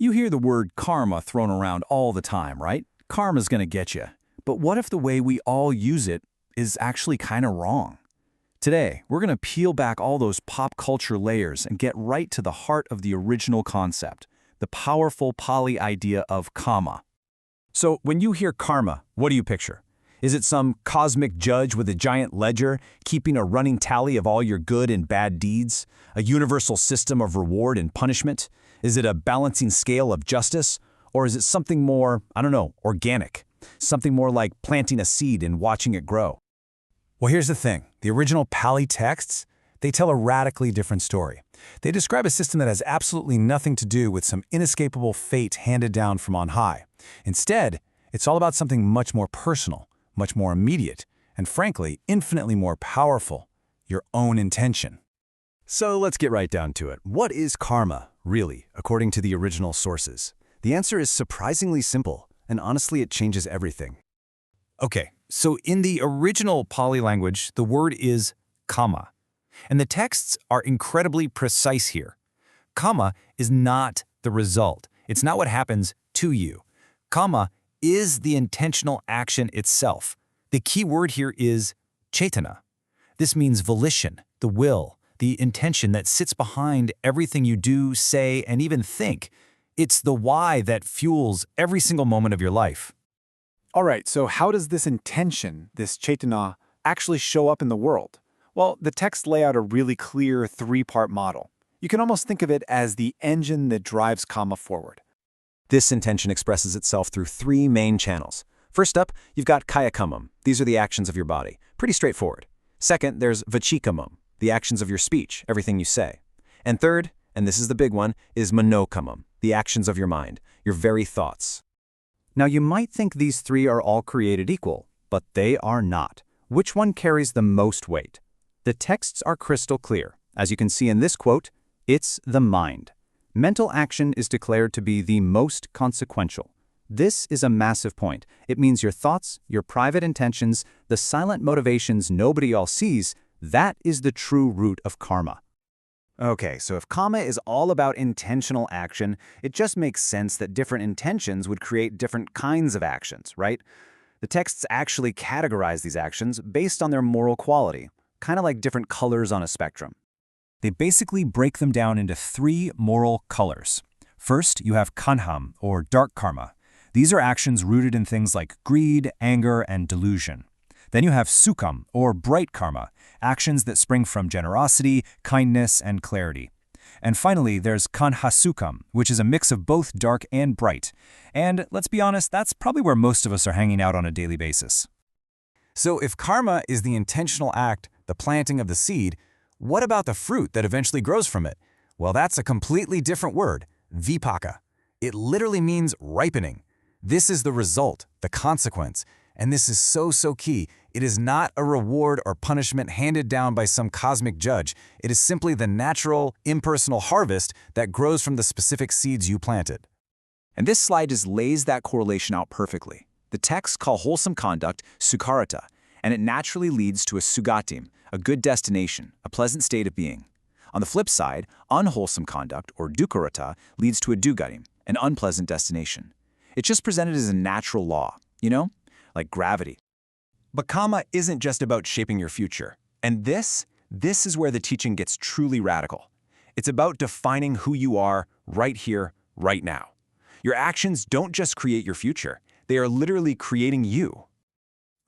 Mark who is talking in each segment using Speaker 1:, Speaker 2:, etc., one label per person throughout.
Speaker 1: You hear the word karma thrown around all the time, right? Karma's gonna get you. But what if the way we all use it is actually kind of wrong? Today, we're gonna peel back all those pop culture layers and get right to the heart of the original concept, the powerful Pali idea of kamma. So, when you hear karma, what do you picture? Is it some cosmic judge with a giant ledger, keeping a running tally of all your good and bad deeds? A universal system of reward and punishment? Is it a balancing scale of justice? Or is it something more, organic? Something more like planting a seed and watching it grow? Well, here's the thing. The original Pali texts, they tell a radically different story. They describe a system that has absolutely nothing to do with some inescapable fate handed down from on high. Instead, it's all about something much more personal, much more immediate, and frankly, infinitely more powerful, your own intention. So let's get right down to it. What is karma, really, according to the original sources? The answer is surprisingly simple, and honestly, it changes everything. Okay, so in the original Pali language, the word is kamma, and the texts are incredibly precise here. Kamma is not the result. It's not what happens to you. Kamma is the intentional action itself. The key word here is cetana. This means volition, the will, the intention that sits behind everything you do, say, and even think. It's the why that fuels every single moment of your life.
Speaker 2: All right, so how does this intention, this cetana, actually show up in the world? Well, the texts lay out a really clear three-part model. You can almost think of it as the engine that drives kamma forward.
Speaker 3: This intention expresses itself through three main channels. First up, you've got kaya kammam. These are the actions of your body. Pretty straightforward. Second, there's vachikammam, the actions of your speech, everything you say. And third, and this is the big one, is manokammam, the actions of your mind, your very thoughts. Now you might think these three are all created equal, but they are not. Which one carries the most weight? The texts are crystal clear. As you can see in this quote, it's the mind. Mental action is declared to be the most consequential. This is a massive point. It means your thoughts, your private intentions, the silent motivations nobody else sees, that is the true root of karma. Okay, so if kamma is all about intentional action, it just makes sense that different intentions would create different kinds of actions, right? The texts actually categorize these actions based on their moral quality, kind of like different colors on a spectrum.
Speaker 1: They basically break them down into three moral colors. First, you have kanham, or dark karma. These are actions rooted in things like greed, anger, and delusion. Then you have sukham, or bright karma, actions that spring from generosity, kindness, and clarity. And finally, there's kanhasukham, which is a mix of both dark and bright. And let's be honest, that's probably where most of us are hanging out on a daily basis.
Speaker 3: So if karma is the intentional act, the planting of the seed, what about the fruit that eventually grows from it? Well, that's a completely different word, vipaka. It literally means ripening. This is the result, the consequence. And this is so key. It is not a reward or punishment handed down by some cosmic judge. It is simply the natural, impersonal harvest that grows from the specific seeds you planted.
Speaker 1: And this slide just lays that correlation out perfectly. The texts call wholesome conduct sukharata, and it naturally leads to a sugatim, a good destination, a pleasant state of being. On the flip side, unwholesome conduct, or dukharata, leads to a dugatim, an unpleasant destination. It's just presented as a natural law, like gravity.
Speaker 3: But kamma isn't just about shaping your future. And this is where the teaching gets truly radical. It's about defining who you are right here, right now. Your actions don't just create your future. They are literally creating you.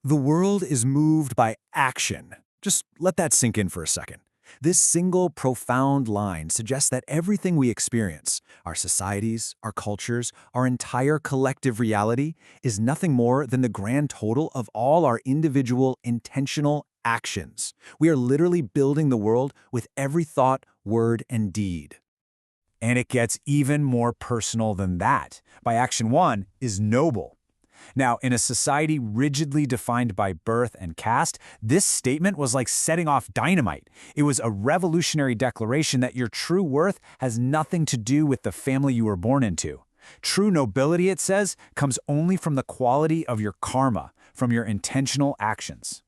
Speaker 2: The world is moved by action. Just let that sink in for a second. This single profound line suggests that everything we experience, our societies, our cultures, our entire collective reality, is nothing more than the grand total of all our individual intentional actions. We are literally building the world with every thought, word, and deed. And it gets even more personal than that. By action one is noble. Now, in a society rigidly defined by birth and caste, this statement was like setting off dynamite. It was a revolutionary declaration that your true worth has nothing to do with the family you were born into. True nobility, it says, comes only from the quality of your karma, from your intentional actions.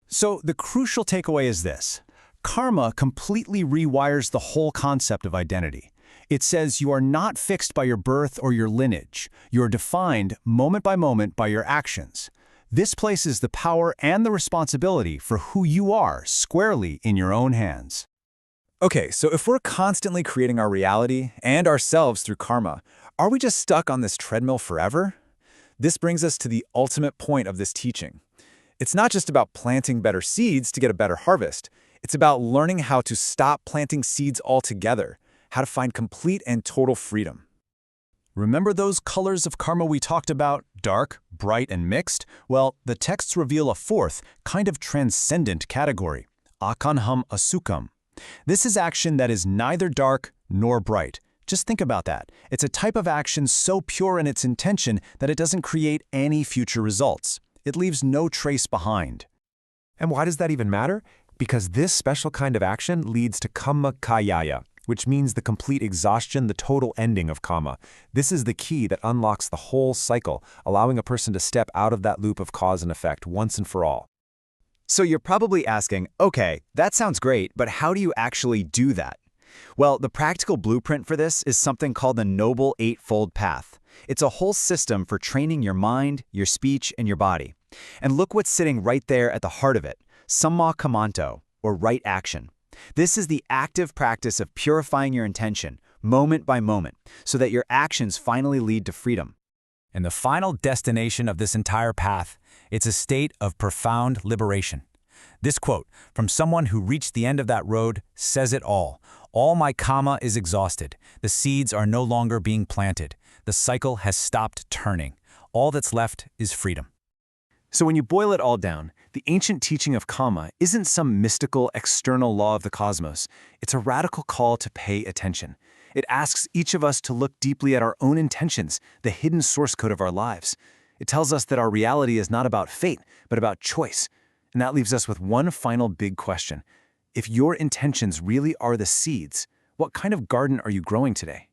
Speaker 2: So the crucial takeaway is this. Karma completely rewires the whole concept of identity.
Speaker 1: It says you are not fixed by your birth or your lineage. You are defined moment by moment by your actions. This places the power and the responsibility for who you are squarely in your own hands.
Speaker 2: Okay, so if we're constantly creating our reality and ourselves through karma, are we just stuck on this treadmill forever? This brings us to the ultimate point of this teaching. It's not just about planting better seeds to get a better harvest. It's about learning how to stop planting seeds altogether, how to find complete and total freedom.
Speaker 1: Remember those colors of karma we talked about, dark, bright, and mixed? Well, the texts reveal a fourth, kind of transcendent category, akanham asukam. This is action that is neither dark nor bright. Just think about that. It's a type of action so pure in its intention that it doesn't create any future results. It leaves no trace behind.
Speaker 2: And why does that even matter? Because this special kind of action leads to Kamma Kayaya, which means the complete exhaustion, the total ending of karma. This is the key that unlocks the whole cycle, allowing a person to step out of that loop of cause and effect once and for all.
Speaker 3: So you're probably asking, okay, that sounds great, but how do you actually do that? Well, the practical blueprint for this is something called the Noble Eightfold Path. It's a whole system for training your mind, your speech, and your body. And look what's sitting right there at the heart of it, Samma Kammanto, or right action. This is the active practice of purifying your intention, moment by moment, so that your actions finally lead to freedom.
Speaker 1: And the final destination of this entire path, it's a state of profound liberation. This quote from someone who reached the end of that road says it all. All my karma is exhausted. The seeds are no longer being planted. The cycle has stopped turning. All that's left is freedom.
Speaker 2: So when you boil it all down, the ancient teaching of Kamma isn't some mystical external law of the cosmos. It's a radical call to pay attention. It asks each of us to look deeply at our own intentions, the hidden source code of our lives. It tells us that our reality is not about fate, but about choice. And that leaves us with one final big question. If your intentions really are the seeds, what kind of garden are you growing today?